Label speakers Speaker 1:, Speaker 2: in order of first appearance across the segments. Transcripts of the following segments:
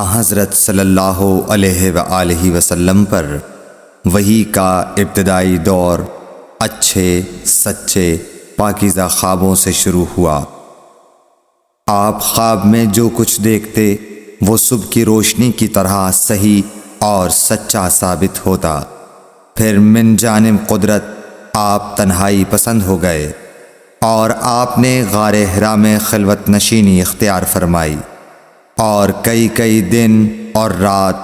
Speaker 1: حضرت صلی اللہ علیہ وآلہ وسلم پر وحی کا ابتدائی دور اچھے سچے پاکیزہ خوابوں سے شروع ہوا۔ آپ خواب میں جو کچھ دیکھتے وہ صبح کی روشنی کی طرح صحیح اور سچا ثابت ہوتا۔ پھر من جانب قدرت آپ تنہائی پسند ہو گئے اور آپ نے غار حرا میں خلوت نشینی اختیار فرمائی اور کئی دن اور رات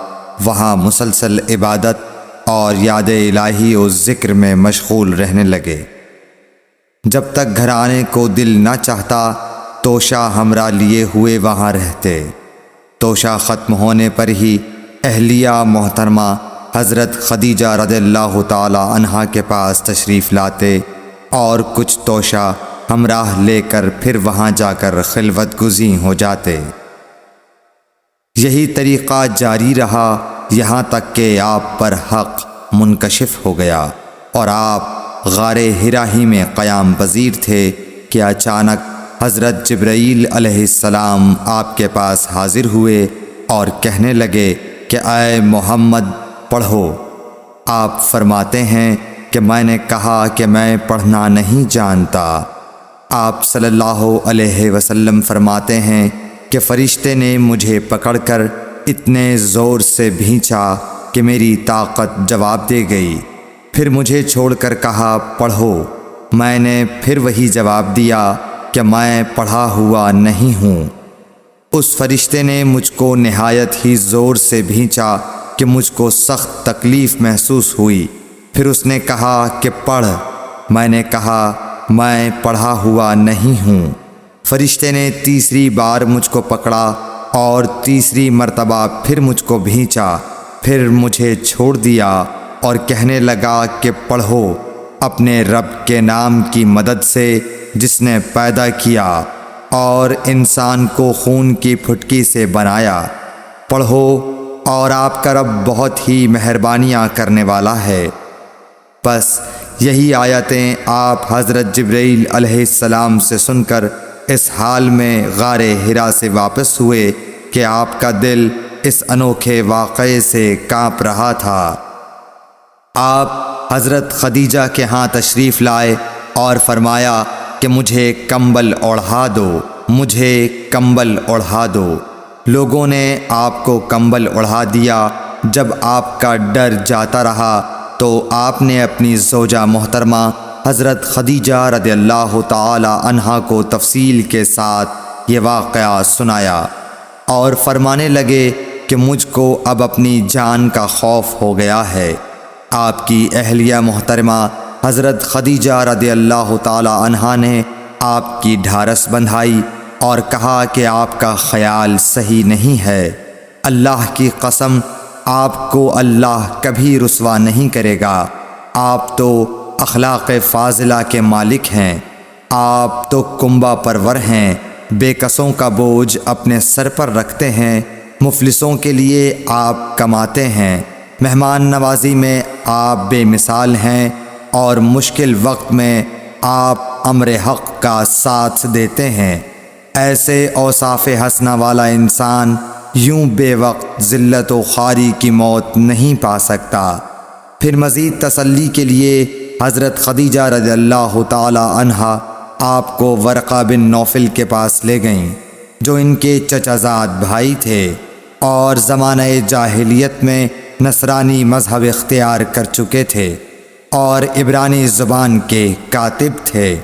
Speaker 1: وہاں مسلسل عبادت اور یاد الہی و ذکر میں مشغول رہنے لگے۔ جب تک گھر آنے کو دل نہ چاہتا توشہ ہمراہ لیے ہوئے وہاں رہتے۔ توشہ ختم ہونے پر ہی اہلیہ محترمہ حضرت خدیجہ رضی اللہ تعالی عنہا کے پاس تشریف لاتے اور کچھ توشہ ہمراہ لے کر پھر وہاں جا کر خلوت گزین ہو جاتے۔ یہی طریقہ جاری رہا یہاں تک کہ آپ پر حق منکشف ہو گیا اور آپ غار حرا ہی میں قیام پذیر تھے کہ اچانک حضرت جبرائیل علیہ السلام آپ کے پاس حاضر ہوئے اور کہنے لگے کہ اے محمد پڑھو۔ آپ فرماتے ہیں کہ میں نے کہا کہ میں پڑھنا نہیں جانتا۔ آپ صلی اللہ علیہ وسلم فرماتے ہیں کہ فرشتے نے مجھے پکڑ کر اتنے زور سے بھینچا کہ میری طاقت جواب دے گئی۔ پھر مجھے چھوڑ کر کہا پڑھو۔ میں نے پھر وہی جواب دیا کہ میں پڑھا ہوا نہیں ہوں۔ اس فرشتے نے مجھ کو نہایت ہی زور سے بھینچا کہ مجھ کو سخت تکلیف محسوس ہوئی۔ پھر اس نے کہا کہ پڑھ۔ میں نے کہا میں پڑھا ہوا نہیں ہوں۔ فرشتے نے تیسری بار مجھ کو پکڑا اور تیسری مرتبہ پھر مجھ کو بھینچا۔ پھر مجھے چھوڑ دیا اور کہنے لگا کہ پڑھو اپنے رب کے نام کی مدد سے جس نے پیدا کیا اور انسان کو خون کی پھٹکی سے بنایا۔ پڑھو اور آپ کا رب بہت ہی مہربانیاں کرنے والا ہے۔ بس یہی آیتیں آپ حضرت جبرائیل علیہ السلام سے سن کر اس حال میں غار حرا سے واپس ہوئے کہ آپ کا دل اس انوکھے واقعے سے کانپ رہا تھا۔ آپ حضرت خدیجہ کے ہاں تشریف لائے اور فرمایا کہ مجھے کمبل اوڑھا دو، مجھے کمبل اوڑھا دو۔ لوگوں نے آپ کو کمبل اوڑھا دیا۔ جب آپ کا ڈر جاتا رہا تو آپ نے اپنی زوجہ محترمہ حضرت خدیجہ رضی اللہ تعالی عنہا کو تفصیل کے ساتھ یہ واقعہ سنایا اور فرمانے لگے کہ مجھ کو اب اپنی جان کا خوف ہو گیا ہے۔ آپ کی اہلیہ محترمہ حضرت خدیجہ رضی اللہ تعالی عنہا نے آپ کی ڈھارس بندھائی اور کہا کہ آپ کا خیال صحیح نہیں ہے۔ اللہ کی قسم آپ کو اللہ کبھی رسوا نہیں کرے گا۔ آپ تو اخلاق فاضلہ کے مالک ہیں۔ آپ تو کنبہ پرور ہیں، بے کسوں کا بوجھ اپنے سر پر رکھتے ہیں، مفلسوں کے لیے آپ کماتے ہیں، مہمان نوازی میں آپ بے مثال ہیں اور مشکل وقت میں آپ امر حق کا ساتھ دیتے ہیں۔ ایسے اوصاف حسنہ والا انسان یوں بے وقت ذلت و خواری کی موت نہیں پا سکتا۔ پھر مزید تسلی کے لیے حضرت خدیجہ رضی اللہ تعالی عنہا آپ کو ورقہ بن نوفل کے پاس لے گئیں جو ان کے چچا زاد بھائی تھے اور زمانہ جاہلیت میں نصرانی مذہب اختیار کر چکے تھے اور عبرانی زبان کے کاتب تھے۔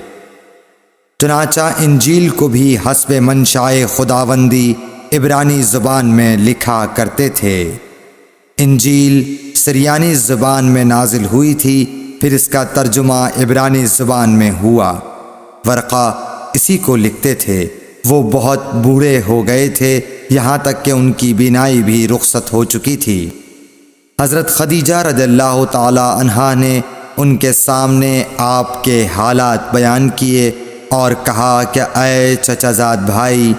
Speaker 1: چنانچہ انجیل کو بھی حسب منشائے خداوندی عبرانی زبان میں لکھا کرتے تھے۔ انجیل سریانی زبان میں نازل ہوئی تھی، پھر اس کا ترجمہ عبرانی زبان میں ہوا۔ ورقہ اسی کو لکھتے تھے۔ وہ بہت بوڑھے ہو گئے تھے، یہاں تک کہ ان کی بینائی بھی رخصت ہو چکی تھی۔ حضرت خدیجہ رضی اللہ تعالی عنہا نے ان کے سامنے آپ کے حالات بیان کیے اور کہا کہ اے چچا زاد بھائی،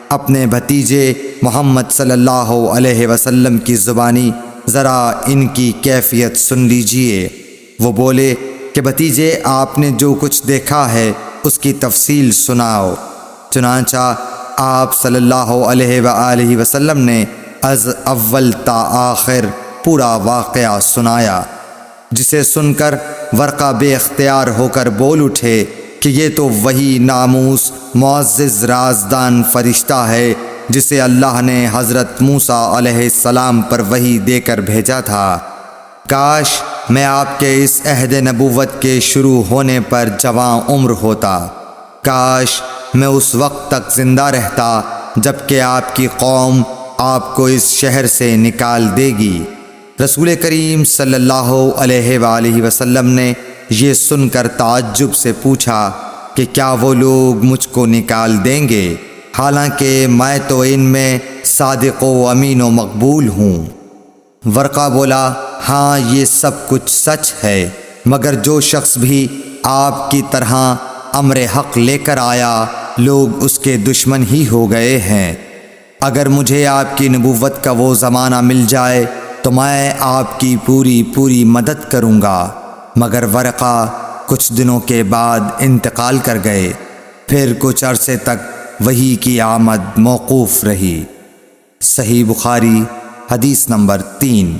Speaker 1: اپنے بھتیجے محمد صلی اللہ علیہ وسلم کی زبانی ذرا ان کی کیفیت سن لیجئے۔ وہ بولے کہ بھتیجے آپ نے جو کچھ دیکھا ہے اس کی تفصیل سناؤ۔ چنانچہ آپ صلی اللہ علیہ وآلہ وسلم نے از اول تا آخر پورا واقعہ سنایا، جسے سن کر ورقہ بے اختیار ہو کر بول اٹھے کہ یہ تو وہی ناموس معزز رازدان فرشتہ ہے جسے اللہ نے حضرت موسیٰ علیہ السلام پر وحی دے کر بھیجا تھا۔ کاش میں آپ کے اس عہد نبوت کے شروع ہونے پر جواں عمر ہوتا، کاش میں اس وقت تک زندہ رہتا جب کہ آپ کی قوم آپ کو اس شہر سے نکال دے گی۔ رسول کریم صلی اللہ علیہ وآلہ وسلم نے یہ سن کر تعجب سے پوچھا کہ کیا وہ لوگ مجھ کو نکال دیں گے، حالانکہ میں تو ان میں صادق و امین و مقبول ہوں۔ ورقہ بولا، ہاں یہ سب کچھ سچ ہے، مگر جو شخص بھی آپ کی طرح امر حق لے کر آیا لوگ اس کے دشمن ہی ہو گئے ہیں۔ اگر مجھے آپ کی نبوت کا وہ زمانہ مل جائے تو میں آپ کی پوری مدد کروں گا، مگر ورقہ کچھ دنوں کے بعد انتقال کر گئے، پھر کچھ عرصے تک وحی کی آمد موقوف رہی۔ صحیح بخاری حدیث نمبر 3۔